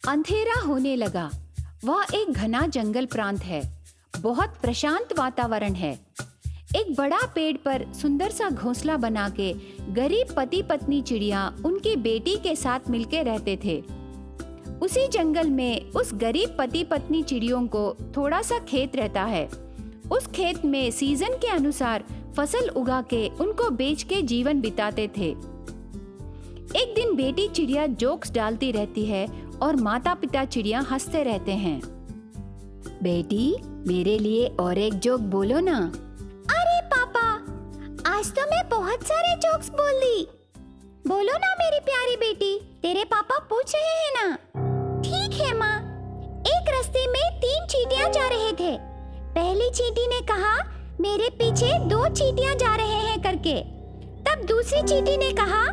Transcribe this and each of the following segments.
अंधेरा होने लगा। वह एक घना जंगल प्रांत है। बहुत प्रशांत वातावरण है। एक बड़ा पेड़ पर सुंदर सा घोंसला बना के गरीब पति पत्नी चिड़िया उनकी बेटी के साथ मिलके रहते थे। उसी जंगल में उस गरीब पति पत्नी चिड़ियों को थोड़ा सा खेत रहता है। उस खेत में सीजन के अनुसार फसल उगा के उनको बेच के जीवन बिताते थे। एक दिन बेटी चिड़िया जोक्स डालती रहती है और माता पिता चिड़िया हंसते रहते हैं। बेटी, मेरे लिए और एक जोक बोलो ना। अरे पापा, आज तो मैं बहुत सारे जोक्स बोल दी। बोलो ना मेरी प्यारी बेटी, तेरे पापा पूछ रहे हैं ना। ठीक है माँ। एक रास्ते में 3 चींटियां जा रहे थे। पहली चींटी ने कहा, मेरे पीछे 2 चींटियां जा रहे हैं करके। तब दूसरी चींटी ने कहा,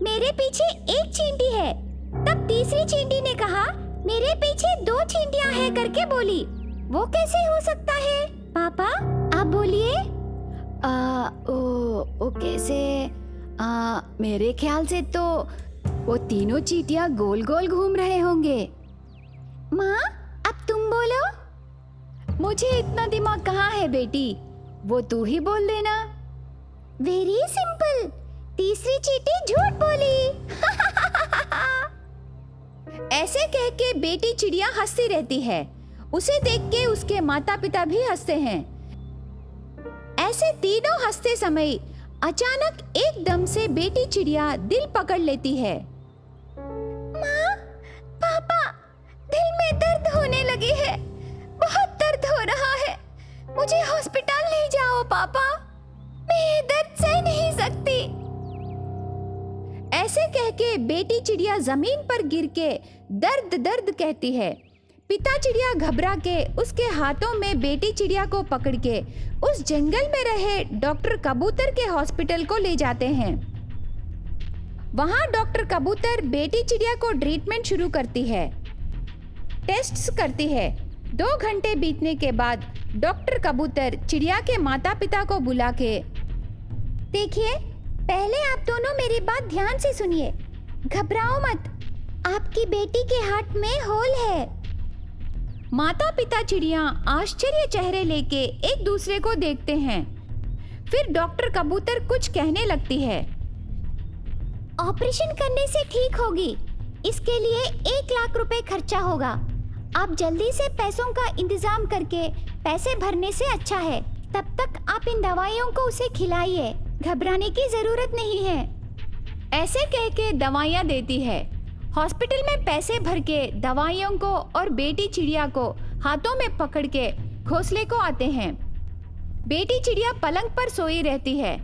मेरे पीछे 1 चींटी है। तब तीसरी चींटी ने कहा, मेरे पीछे 2 चींटियां हैं करके बोली। वो कैसे हो सकता है पापा, आप बोलिए। ओ कैसे? मेरे ख्याल से तो वो तीनों चींटियां गोल गोल घूम रहे होंगे। माँ, अब तुम बोलो। मुझे इतना दिमाग कहाँ है बेटी, वो तू ही बोल देना। वेरी सिंपल, तीसरी चींटी झूठ बोली। ऐसे कह के बेटी चिड़िया हंसती रहती है। उसे देख के उसके माता पिता भी हंसते हैं। ऐसे तीनों हंसते समय अचानक एकदम से बेटी चिड़िया दिल पकड़ लेती है। माँ, पापा, दिल में दर्द होने लगी है। बहुत दर्द हो रहा है। मुझे हॉस्पिटल ले जाओ पापा, मैं ये दर्द सह नहीं सकती। ऐसे कह के बेटी चिड़िया जमीन पर गिर के दर्द दर्द कहती है। पिता चिड़िया घबरा के उसके हाथों में बेटी चिड़िया को पकड़ के उस जंगल में रहे डॉक्टर कबूतर के हॉस्पिटल को ले जाते हैं। वहां डॉक्टर कबूतर बेटी चिड़िया को ट्रीटमेंट शुरू करती है, टेस्ट्स करती है। 2 घंटे बीतने के बाद डॉक्टर कबूतर चिड़िया के माता पिता को बुला के, देखिए, पहले आप दोनों मेरी बात ध्यान से सुनिए। घबराओ मत, आपकी बेटी के हार्ट में होल है। माता पिता चिड़िया आश्चर्य चेहरे लेके एक दूसरे को देखते हैं। फिर डॉक्टर कबूतर कुछ कहने लगती है। ऑपरेशन करने से ठीक होगी। इसके लिए 1 लाख रुपए खर्चा होगा। आप जल्दी से पैसों का इंतजाम करके पैसे भरने से अच्छा है। तब तक आप इन दवाइयों को उसे खिलाइए, घबराने की जरूरत नहीं है। ऐसे कह के दवाइयाँ देती है। हॉस्पिटल में पैसे भर के दवाइयों को और बेटी चिड़िया को हाथों में पकड़ के घोंसले को आते हैं। बेटी चिड़िया पलंग पर सोई रहती है।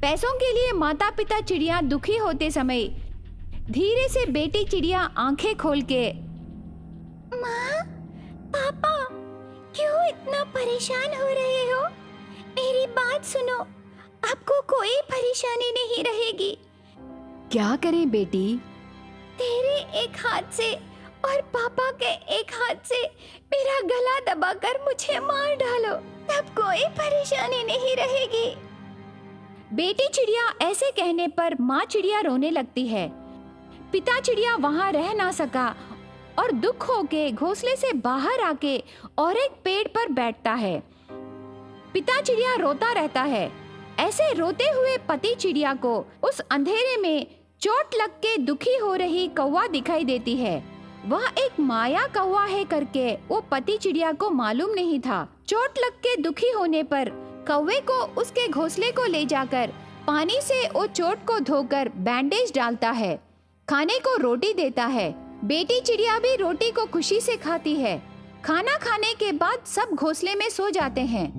पैसों के लिए माता पिता चिड़िया दुखी होते समय धीरे से बेटी चिड़िया आंखें खोल के, माँ, पापा, क्यों इतना परेशान हो रहे हो? मेरी बात सुनो, आपको कोई परेशानी नहीं रहेगी। क्या करें बेटी? तेरे एक हाथ से और पापा के एक हाथ से मेरा गला दबाकर मुझे मार डालो, तब कोई परेशानी नहीं रहेगी। बेटी चिड़िया ऐसे कहने पर माँ चिड़िया रोने लगती है। पिता चिड़िया वहां रह ना सका और दुख होके घोंसले से बाहर आके और एक पेड़ पर बैठता है। पिता चिड़िया रोता रहता है। ऐसे रोते हुए पति चिड़िया को उस अंधेरे में चोट लग के दुखी हो रही कौवा दिखाई देती है। वह एक माया कौवा है करके वो पति चिड़िया को मालूम नहीं था। चोट लग के दुखी होने पर कौवे को उसके घोंसले को ले जाकर पानी से वो चोट को धोकर बैंडेज डालता है, खाने को रोटी देता है। बेटी चिड़िया भी रोटी को खुशी से खाती है। खाना खाने के बाद सब घोंसले में सो जाते हैं।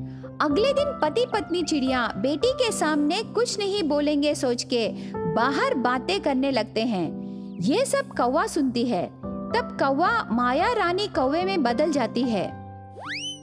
अगले दिन पति पत्नी चिड़िया बेटी के सामने कुछ नहीं बोलेंगे सोच के बाहर बातें करने लगते हैं। ये सब कौवा सुनती है। तब कौवा माया रानी कौवे में बदल जाती है।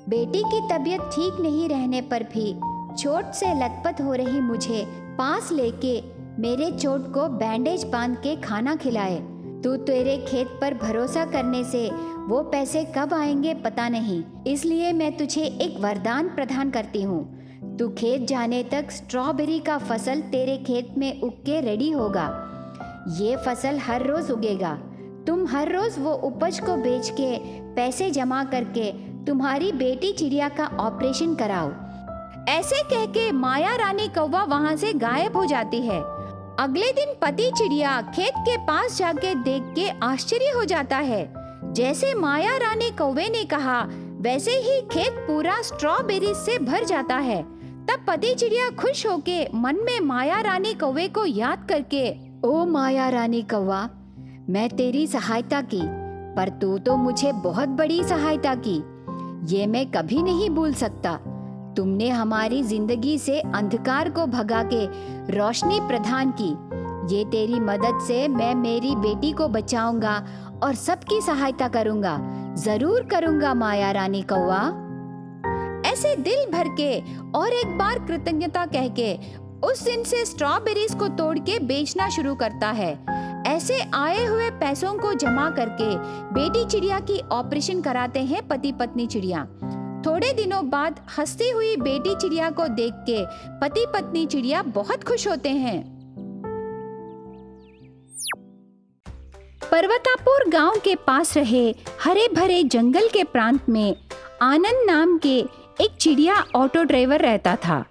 बेटी की तबीयत ठीक नहीं रहने पर भी चोट से लथपथ हो रही मुझे पास लेके मेरे चोट को बैंडेज बांध के खाना खिलाए। तू तेरे खेत पर भरोसा करने से वो पैसे कब आएंगे पता नहीं, इसलिए मैं तुझे एक वरदान प्रदान करती हूँ। तू खेत जाने तक स्ट्रॉबेरी का फसल तेरे खेत में उग के रेडी होगा। ये फसल हर रोज उगेगा। तुम हर रोज वो उपज को बेच के पैसे जमा करके तुम्हारी बेटी चिड़िया का ऑपरेशन कराओ। ऐसे कह के माया रानी कौवा वहाँ से गायब हो जाती है। अगले दिन पति चिड़िया खेत के पास जाके देख के आश्चर्य हो जाता है। जैसे माया रानी कौवे ने कहा वैसे ही खेत पूरा स्ट्रॉबेरी से भर जाता है। तब पति चिड़िया खुश होके मन में माया रानी कौवे को याद करके, ओ माया रानी कौवा, मैं तेरी सहायता की, पर तू तो मुझे बहुत बड़ी सहायता की। ये मैं कभी नहीं भूल सकता। तुमने हमारी जिंदगी से अंधकार को भगा के रोशनी प्रदान की। ये तेरी मदद से मैं मेरी बेटी को बचाऊंगा और सबकी सहायता करूंगा, जरूर करूंगा माया रानी कौवा। ऐसे दिल भर के और एक बार कृतज्ञता कह के उस दिन से स्ट्रॉबेरीज को तोड़ के बेचना शुरू करता है। ऐसे आए हुए पैसों को जमा करके बेटी चिड़िया की ऑपरेशन कराते हैं पति पत्नी चिड़िया। थोड़े दिनों बाद हंसती हुई बेटी चिड़िया को देख के पति पत्नी चिड़िया बहुत खुश होते हैं। पर्वतापुर गांव के पास रहे हरे भरे जंगल के प्रांत में आनंद नाम के एक चिड़िया ऑटो ड्राइवर रहता था।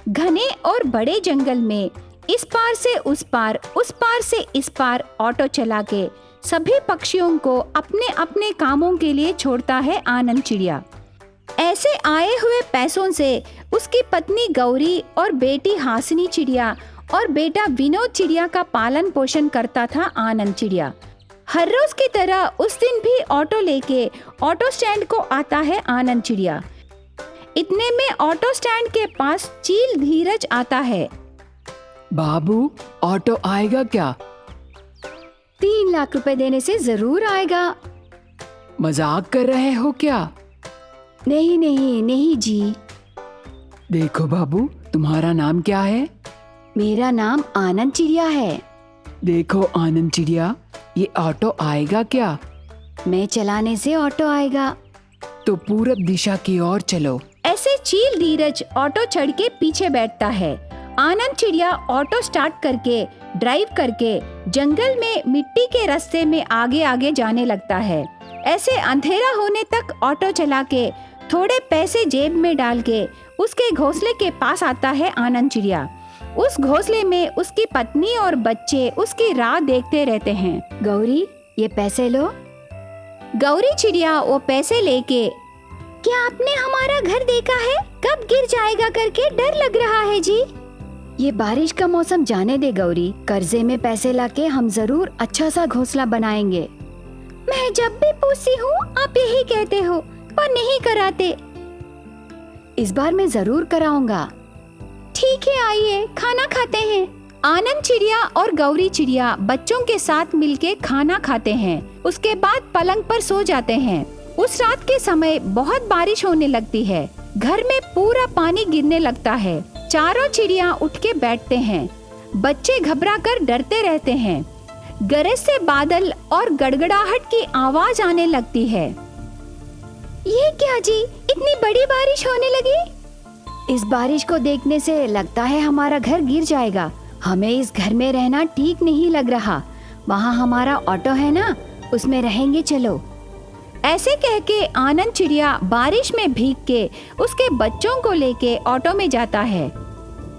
घने और बड़े जंगल में इस पार से उस पार से इस पार ऑटो चला के सभी पक्षियों को अपने अपने कामों के लिए छोड़ता है आनंद चिड़िया। ऐसे आए हुए पैसों से उसकी पत्नी गौरी और बेटी हासिनी चिड़िया और बेटा विनोद चिड़िया का पालन पोषण करता था आनंद चिड़िया। हर रोज की तरह उस दिन भी ऑटो लेके ऑटो स्टैंड को आता है आनंद चिड़िया। इतने में ऑटो स्टैंड के पास चील धीरज आता है। बाबू, ऑटो आएगा क्या? 3 लाख रुपए देने से जरूर आएगा। मजाक कर रहे हो क्या? नहीं नहीं नहीं जी। देखो बाबू, तुम्हारा नाम क्या है? मेरा नाम आनंद चिड़िया है। देखो आनंद चिड़िया, ये ऑटो आएगा क्या? मैं चलाने से ऑटो आएगा। तो पूरब दिशा की ओर चलो। ऐसे चील धीरज ऑटो चढ़ के पीछे बैठता है। आनंद चिड़िया ऑटो स्टार्ट करके ड्राइव करके जंगल में मिट्टी के रास्ते में आगे आगे जाने लगता है। ऐसे अंधेरा होने तक ऑटो चला के थोड़े पैसे जेब में डाल के उसके घोंसले के पास आता है आनंद चिड़िया। उस घोंसले में उसकी पत्नी और बच्चे उसकी राह देखते रहते हैं। गौरी, ये पैसे लो। गौरी चिड़िया वो पैसे लेके, क्या आपने हमारा घर देखा है? कब गिर जाएगा करके डर लग रहा है जी। ये बारिश का मौसम जाने दे गौरी, कर्जे में पैसे लाके हम जरूर अच्छा सा घोंसला बनाएंगे। मैं जब भी पूछती हूँ आप यही कहते हो, पर नहीं कराते। इस बार मैं जरूर कराऊंगा। ठीक है, आइए खाना खाते हैं। आनंद चिड़िया और गौरी चिड़िया बच्चों के साथ मिलके खाना खाते हैं। उसके बाद पलंग पर सो जाते हैं। उस रात के समय बहुत बारिश होने लगती है। घर में पूरा पानी गिरने लगता है। चारों चिड़िया उठ के बैठते हैं। बच्चे घबरा कर डरते रहते हैं। गरज से बादल और गड़गड़ाहट की आवाज आने लगती है। ये क्या जी, इतनी बड़ी बारिश होने लगी? इस बारिश को देखने से लगता है हमारा घर गिर जाएगा। हमें इस घर में रहना ठीक नहीं लग रहा। वहाँ हमारा ऑटो है ना, उसमें रहेंगे, चलो। ऐसे कह के आनंद चिड़िया बारिश में भीग के उसके बच्चों को लेके ऑटो में जाता है।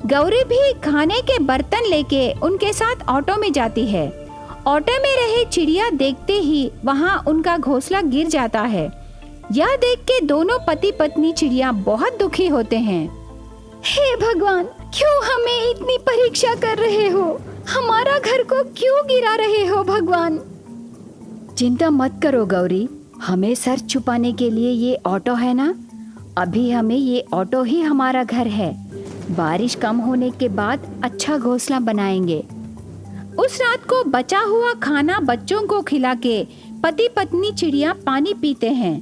गौरी भी खाने के बर्तन लेके उनके साथ ऑटो में जाती है। ऑटो में रहे चिड़िया देखते ही वहाँ उनका घोंसला गिर जाता है। यह देख के दोनों पति पत्नी चिड़िया बहुत दुखी होते हैं। हे भगवान, क्यों हमें इतनी परीक्षा कर रहे हो? हमारा घर को क्यों गिरा रहे हो भगवान? चिंता मत करो गौरी, हमें सर छुपाने के लिए ये ऑटो है ना, अभी हमें ये ऑटो ही हमारा घर है। बारिश कम होने के बाद अच्छा घोंसला बनाएंगे। उस रात को बचा हुआ खाना बच्चों को खिला के पति पत्नी चिड़िया पानी पीते हैं।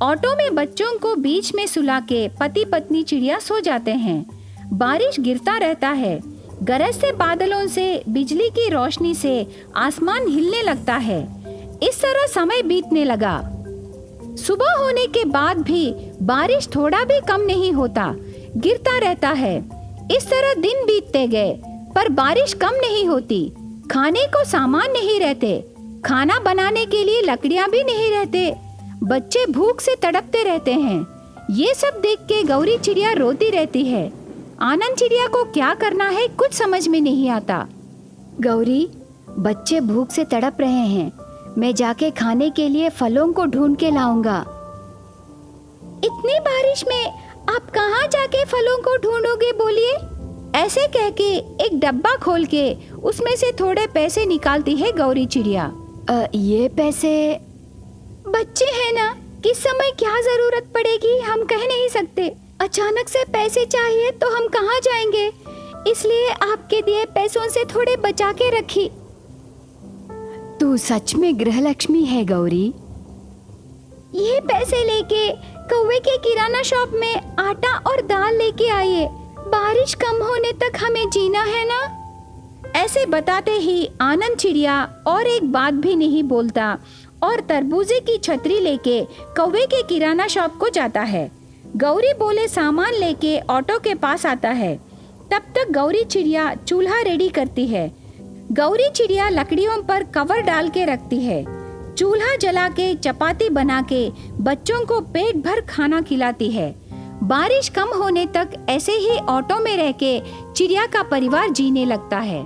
ऑटो में बच्चों को बीच में सुला के पति पत्नी चिड़िया सो जाते हैं। बारिश गिरता रहता है। गरज से बादलों से, बिजली की रोशनी से आसमान हिलने लगता है। इस तरह समय बीतने लगा। सुबह होने के बाद भी बारिश थोड़ा भी कम नहीं होता, गिरता रहता है। इस तरह दिन बीतते गए, पर बारिश कम नहीं होती। खाने को सामान नहीं रहते। खाना बनाने के लिए लकड़ियां भी नहीं रहते। बच्चे भूख से तड़पते रहते हैं। ये सब देख के गौरी चिड़िया रोती रहती है। आनंद चिड़िया को क्या करना है कुछ समझ में नहीं आता। गौरी, बच्चे भूख से तड़प रहे हैं। मैं जाके खाने के लिए फलों को ढूंढ के लाऊंगा। इतनी बारिश में आप कहाँ जाके फलों को ढूंढोगे बोलिए? ऐसे कह के एक डब्बा खोल के उसमें से थोड़े पैसे निकालती है गौरी चिड़िया। ये पैसे? बच्चे हैं ना, किस समय क्या जरूरत पड़ेगी हम कह नहीं सकते। अचानक से पैसे चाहिए तो हम कहाँ जाएंगे, इसलिए आपके दिए पैसों से थोड़े बचा के रखी। तू सच में गृहलक्ष्मी है गौरी। ये पैसे लेके कौवे के किराना शॉप में आटा और दाल लेके आइए। बारिश कम होने तक हमें जीना है ना। ऐसे बताते ही आनंद चिड़िया और एक बात भी नहीं बोलता और तरबूजे की छतरी लेके कौवे के किराना शॉप को जाता है। गौरी बोले सामान लेके ऑटो के पास आता है। तब तक गौरी चिड़िया चूल्हा रेडी करती है। गौरी चिड़िया लकड़ियों पर कवर डाल के रखती है। चूल्हा जला के चपाती बना के बच्चों को पेट भर खाना खिलाती है। बारिश कम होने तक ऐसे ही ऑटो में रह के चिड़िया का परिवार जीने लगता है।